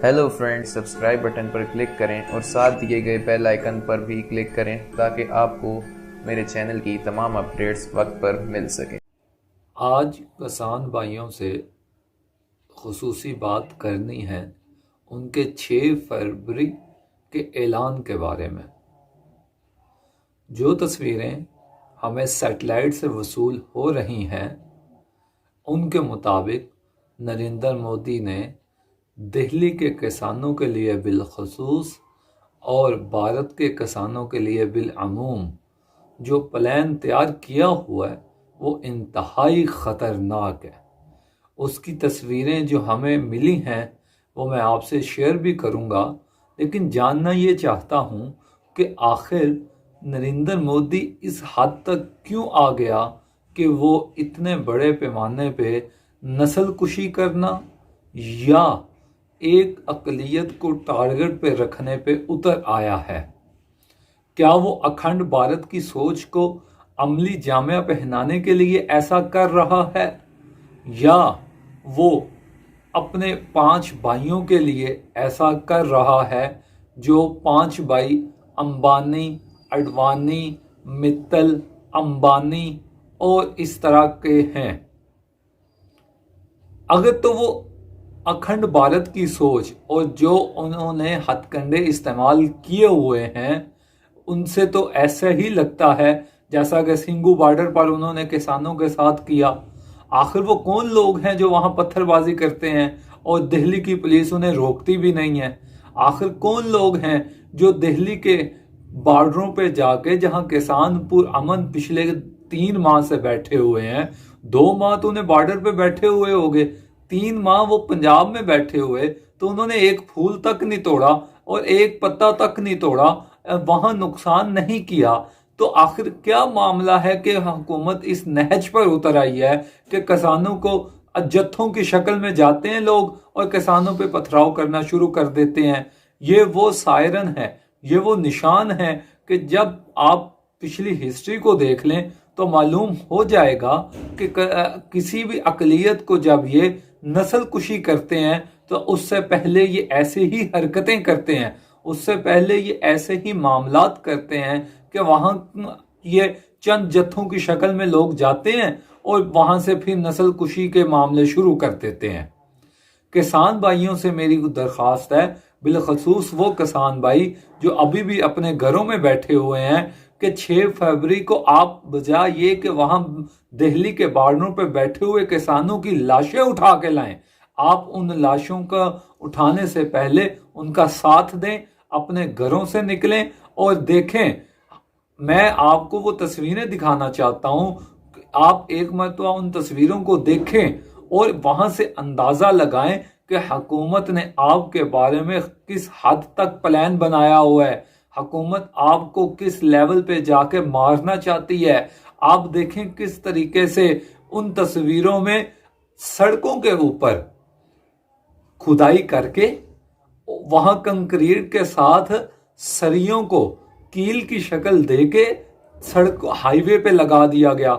Hello friends, subscribe button पर click करें और साथ दिए गए बेल आइकन पर भी क्लिक करें ताकि आपको मेरे चैनल की तमाम अपडेट्स वक्त पर मिल सकें। आज किसान भाइयों से खुसूसी बात करनी है उनके 6 फरवरी के ऐलान के बारे में। जो तस्वीरें हमें सैटेलाइट से वसूल हो रही हैं उनके मुताबिक नरेंद्र मोदी ने दिल्ली के किसानों के लिए बिलखसूस और भारत के किसानों के लिए बिलअमूम जो प्लान तैयार किया हुआ है वो इंतहाई ख़तरनाक है। उसकी तस्वीरें जो हमें मिली हैं वो मैं आपसे शेयर भी करूंगा, लेकिन जानना ये चाहता हूं कि आखिर नरेंद्र मोदी इस हद तक क्यों आ गया कि वो इतने बड़े पैमाने पे नस्ल कुशी करना या एक अक़लियत को टारगेट पे रखने पे उतर आया है। क्या वो अखंड भारत की सोच को अमली जामिया पहनाने के लिए ऐसा कर रहा है, या वो अपने 5 भाइयों के लिए ऐसा कर रहा है जो 5 भाई अंबानी, अडवाणी, मित्तल, अंबानी और इस तरह के हैं। अगर तो वो अखंड भारत की सोच और जो उन्होंने हथकंडे इस्तेमाल किए हुए हैं उनसे तो ऐसा ही लगता है जैसा कि सिंघू बॉर्डर पर उन्होंने किसानों के साथ किया। आखिर वो कौन लोग हैं जो वहां पत्थरबाजी करते हैं और दिल्ली की पुलिस उन्हें रोकती भी नहीं है? आखिर कौन लोग हैं जो दिल्ली के बॉर्डरों पे जाके, जहां किसान पुरअमन पिछले 3 माह से बैठे हुए हैं, 2 माह तो उन्हें बॉर्डर पे बैठे हुए हो गए, 3 माह वो पंजाब में बैठे हुए, तो उन्होंने एक फूल तक नहीं तोड़ा और एक पत्ता तक नहीं तोड़ा, वहां नुकसान नहीं किया। तो आखिर क्या मामला है कि हुकूमत इस नहज पर उतर आई है कि किसानों को जत्थों की शक्ल में जाते हैं लोग और किसानों पे पथराव करना शुरू कर देते हैं। ये वो सायरन है, ये वो निशान है कि जब आप पिछली हिस्ट्री को देख लें तो मालूम हो जाएगा कि किसी भी अकलियत को जब ये नस्ल कुशी करते हैं तो उससे पहले ये ऐसे ही हरकतें करते हैं, उससे पहले ये ऐसे ही मामलात करते हैं कि वहां ये चंद जत्थों की शक्ल में लोग जाते हैं और वहां से फिर नस्ल कुशी के मामले शुरू कर देते हैं। किसान भाइयों से मेरी दरख्वास्त है, बिलखसूस वो किसान भाई जो अभी भी अपने घरों में बैठे हुए हैं, कि 6 फरवरी को आप बजाय ये कि वहां दिल्ली के बॉर्डरों पर बैठे हुए किसानों की लाशें उठा के लाएं, आप उन लाशों का उठाने से पहले उनका साथ दें, अपने घरों से निकलें और देखें। मैं आपको वो तस्वीरें दिखाना चाहता हूं, आप एक मरतबा उन तस्वीरों को देखें और वहां से अंदाजा लगाएं कि हुकूमत ने आपके बारे में किस हद तक प्लान बनाया हुआ है, हुकूमत आपको किस लेवल पे जाके मारना चाहती है। आप देखें किस तरीके से उन तस्वीरों में सड़कों के ऊपर खुदाई करके वहां कंक्रीट के साथ सरियों को कील की शक्ल देके सड़क हाईवे पे लगा दिया गया।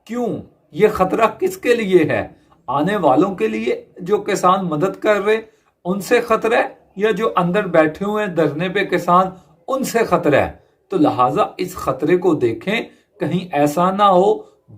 क्यों? ये खतरा किसके लिए है? आने वालों के लिए जो किसान मदद कर रहे उनसे खतरा है, या जो अंदर बैठे हुए हैं धरने पे किसान उनसे खतरा है? तो लिहाजा इस खतरे को देखें, कहीं ऐसा ना हो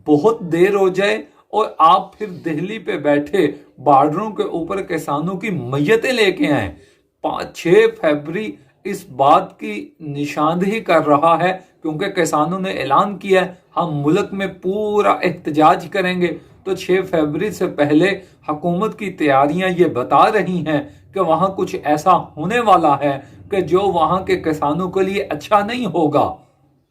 बहुत देर हो जाए और आप फिर दिल्ली पे बैठे बॉर्डरों के ऊपर किसानों की मैयतें लेके आए। 6 फरवरी इस बात की निशानदेही कर रहा है क्योंकि किसानों ने ऐलान किया है हम मुल्क में पूरा एहतजाज करेंगे। तो 6 फरवरी से पहले हुकूमत की तैयारियां ये बता रही हैं कि वहां कुछ ऐसा होने वाला है कि जो वहां के किसानों के लिए अच्छा नहीं होगा।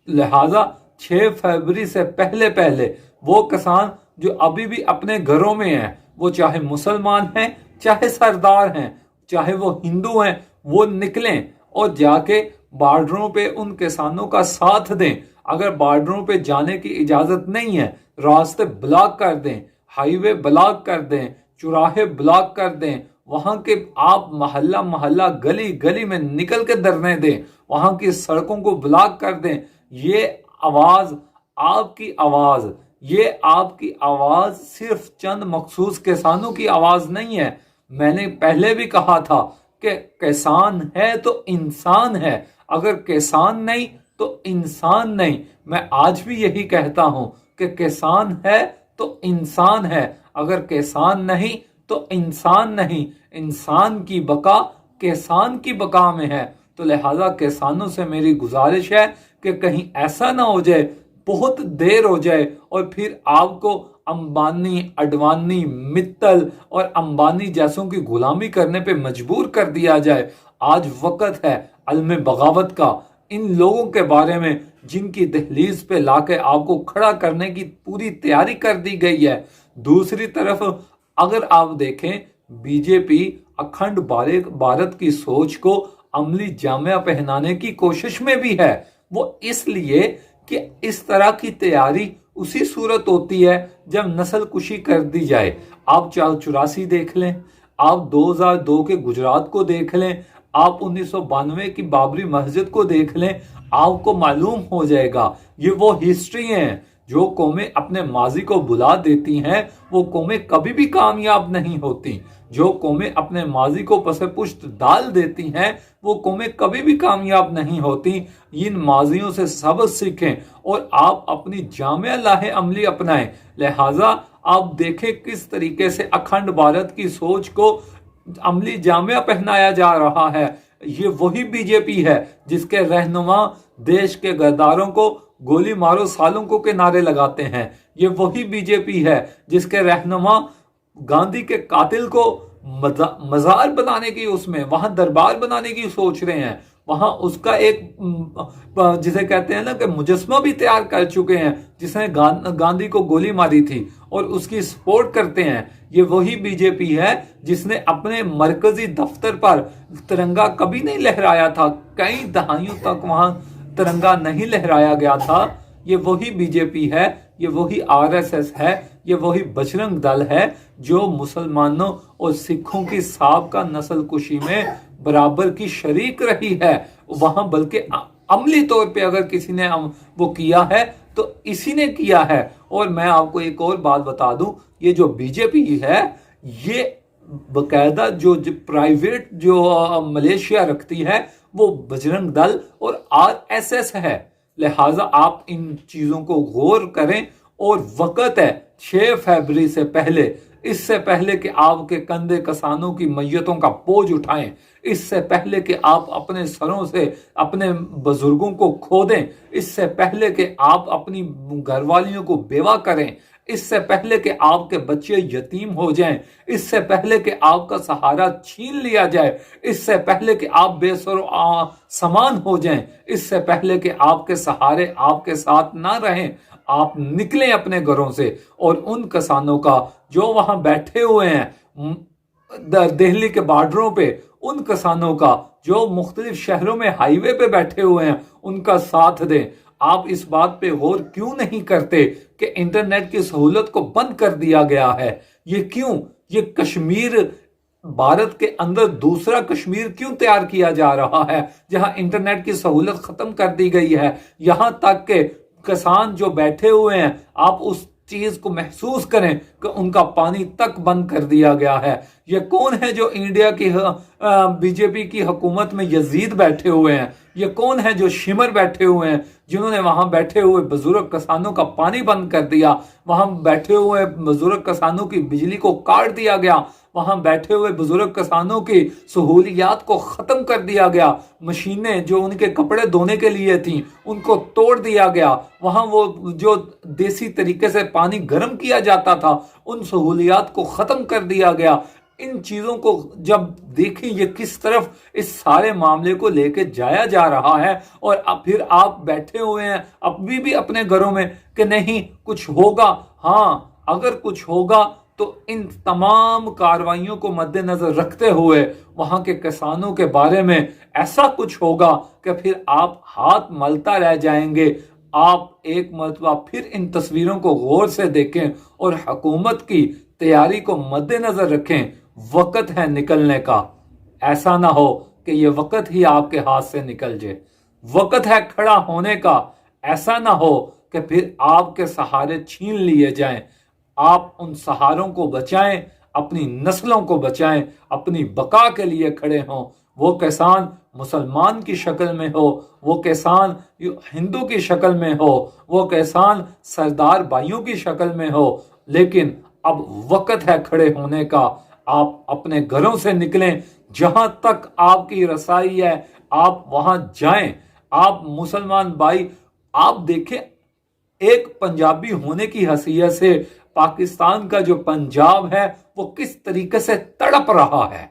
लिहाजा 6 फरवरी से पहले पहले वो किसान जो अभी भी अपने घरों में हैं, वो चाहे मुसलमान हैं, चाहे सरदार हैं, चाहे वो हिंदू हैं, वो निकलें और जाके बॉर्डरों पे उन किसानों का साथ दें। अगर बॉर्डरों पे जाने की इजाजत नहीं है, रास्ते ब्लॉक कर दें, हाईवे ब्लॉक कर दें, चौराहे ब्लॉक कर दें, वहां के आप मोहल्ला मोहल्ला गली गली में निकल के धरने दें, वहां की सड़कों को ब्लॉक कर दें। ये आवाज आपकी आवाज, ये आपकी आवाज सिर्फ चंद मखसूस किसानों की आवाज नहीं है। मैंने पहले भी कहा था कि किसान है तो इंसान है, अगर किसान नहीं तो इंसान नहीं। मैं आज भी यही कहता हूं कि किसान है तो इंसान है, अगर किसान नहीं तो इंसान नहीं। इंसान की बका किसान की बका में है। तो लिहाजा किसानों से मेरी गुजारिश है कि कहीं ऐसा ना हो जाए, बहुत देर हो जाए और फिर आपको अंबानी, अडवाणी, मित्तल और अंबानी जैसों की गुलामी करने पे मजबूर कर दिया जाए। आज वक्त है अलम बगावत का। इन लोगों के बारे में जिनकी दहलीज पे लाके आपको खड़ा करने की पूरी तैयारी कर दी गई है। दूसरी तरफ अगर आप देखें, बीजेपी अखंड भारत की सोच को अमली जामिया पहनाने की कोशिश में भी है। वो इसलिए कि इस तरह की तैयारी उसी सूरत होती है जब नस्ल कुशी कर दी जाए। आप 484 देख लें, आप 2002 के गुजरात को देख लें, आप 1992 की बाबरी मस्जिद को देख लें, आपको मालूम हो जाएगा ये वो हिस्ट्री है। जो कौमें अपने माजी को बुला देती हैं वो कौमें कभी भी कामयाब नहीं होती। जो कौमें अपने माजी को पसे पुश्त डाल देती हैं वो कौमें कभी भी कामयाब नहीं होती। इन माजियों से सबक सीखें और आप अपनी जामिया लाहे अमली अपनाएं। लिहाजा आप देखें किस तरीके से अखंड भारत की सोच को अमली जामिया पहनाया जा रहा है। ये वही बीजेपी है जिसके रहनुमा देश के गद्दारों को गोली मारो सालुंकों के नारे लगाते हैं। ये वही बीजेपी है जिसके रहनुमा गांधी के कातिल को मजार बनाने की, उसमें वहां दरबार बनाने की सोच रहे हैं। वहां उसका एक जिसे कहते हैं ना कि मुजस्मा भी तैयार कर चुके हैं जिसने गांधी को गोली मारी थी और उसकी सपोर्ट करते हैं। ये वही बीजेपी है जिसने अपने मरकजी दफ्तर पर तिरंगा कभी नहीं लहराया था, कई दहाइयों तक वहां तिरंगा नहीं लहराया गया था। ये वही बीजेपी है, ये वही आरएसएस है, ये वही बजरंग दल है जो मुसलमानों और सिखों की साबका नस्ल कुशी में बराबर की शरीक रही है। वहां बल्कि अमली तौर पे अगर किसी ने वो किया है तो इसी ने किया है। और मैं आपको एक और बात बता दूं, ये जो बीजेपी है ये बकायदा जो प्राइवेट जो मलेशिया रखती है वो बजरंग दल और आरएसएस है। लिहाजा आप इन चीजों को गौर करें और वक्त है 6 फरवरी से पहले, इससे पहले कि आपके कंधे किसानों की मैयतों का बोझ उठाएं, इससे पहले कि आप अपने सरों से अपने बुजुर्गों को खो दें, इससे पहले कि आप अपनी घरवालियों को बेवा करें, इससे पहले कि आपके बच्चे यतीम हो जाएं, इससे पहले कि आपका सहारा छीन लिया जाए, इससे पहले कि आप बेसरो समान हो जाएं, इससे पहले कि आपके सहारे आपके साथ ना रहें, आप निकलें अपने घरों से। और उन किसानों का जो वहां बैठे हुए हैं दिल्ली के बॉर्डरों पे, उन किसानों का जो मुख्तलिफ शहरों में हाईवे पे बैठे हुए हैं, उनका साथ दें। आप इस बात पे गौर क्यों नहीं करते कि इंटरनेट की सहूलत को बंद कर दिया गया है? ये क्यों? ये कश्मीर, भारत के अंदर दूसरा कश्मीर क्यों तैयार किया जा रहा है जहां इंटरनेट की सहूलत खत्म कर दी गई है? यहां तक के किसान जो बैठे हुए हैं, आप उस चीज को महसूस करें कि उनका पानी तक बंद कर दिया गया है। ये कौन है जो इंडिया की बीजेपी की हुकूमत में यजीद बैठे हुए हैं? ये कौन है जो शिमर बैठे हुए हैं जिन्होंने वहां बैठे हुए बुजुर्ग किसानों का पानी बंद कर दिया, वहां बैठे हुए बुजुर्ग किसानों की बिजली को काट दिया गया, वहां बैठे हुए बुजुर्ग किसानों की सहूलियात को खत्म कर दिया गया, मशीनें जो उनके कपड़े धोने के लिए थी उनको तोड़ दिया गया, वहां वो जो देसी तरीके से पानी गर्म किया जाता था उन सहूलियात को खत्म कर दिया गया। इन चीजों को जब देखें ये किस तरफ इस सारे मामले को लेके जाया जा रहा है, और अब फिर आप बैठे हुए हैं अभी भी अपने घरों में कि नहीं कुछ होगा। हाँ, अगर कुछ होगा तो इन तमाम कार्रवाइयों को मद्देनजर रखते हुए वहां के किसानों के बारे में ऐसा कुछ होगा कि फिर आप हाथ मलता रह जाएंगे। आप एक मरतबा फिर इन तस्वीरों को गौर से देखें और हुकूमत की तैयारी को मद्देनजर रखें। वक्त है निकलने का, ऐसा ना हो कि ये वक्त ही आपके हाथ से निकल जाए। वक्त है खड़ा होने का, ऐसा ना हो कि फिर आपके सहारे छीन लिए जाएं। आप उन सहारों को बचाएं, अपनी नस्लों को बचाएं, अपनी बका के लिए खड़े हों। वो किसान मुसलमान की शक्ल में हो, वो किसान हिंदू की शक्ल में हो, वो किसान सरदार भाइयों की शक्ल में हो, लेकिन अब वक्त है खड़े होने का। आप अपने घरों से निकलें, जहां तक आपकी रसाई है आप वहां जाएं। आप मुसलमान भाई, आप देखें, एक पंजाबी होने की हैसियत से पाकिस्तान का जो पंजाब है वो किस तरीके से तड़प रहा है।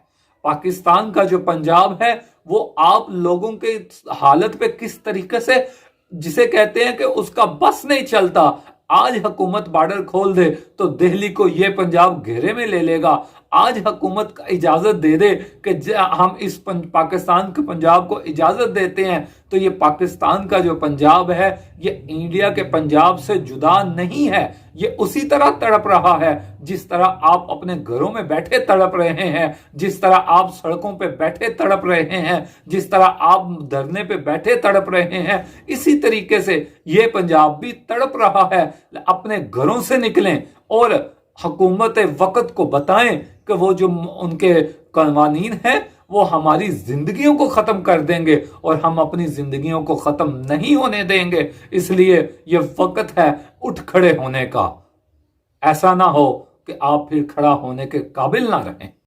पाकिस्तान का जो पंजाब है वो आप लोगों के हालत पे किस तरीके से, जिसे कहते हैं कि उसका बस नहीं चलता। आज हुकूमत बॉर्डर खोल दे तो दिल्ली को ये पंजाब घेरे में ले लेगा। आज हुकूमत का इजाजत दे दे कि हम इस पाकिस्तान के पंजाब को इजाजत देते हैं, तो ये पाकिस्तान का जो पंजाब है ये इंडिया के पंजाब से जुदा नहीं है। ये उसी तरह तड़प रहा है जिस तरह आप अपने घरों में बैठे तड़प रहे हैं, जिस तरह आप सड़कों पे बैठे तड़प रहे हैं, जिस तरह आप धरने पे बैठे तड़प रहे हैं। इसी तरीके से ये पंजाब भी तड़प रहा है। अपने घरों से निकलें और हुकूमत वक्त को बताएं कि वो जो उनके कवानीन हैं वो हमारी जिंदगियों को खत्म कर देंगे और हम अपनी जिंदगियों को खत्म नहीं होने देंगे। इसलिए ये वक्त है उठ खड़े होने का। ऐसा ना हो कि आप फिर खड़ा होने के काबिल ना रहें।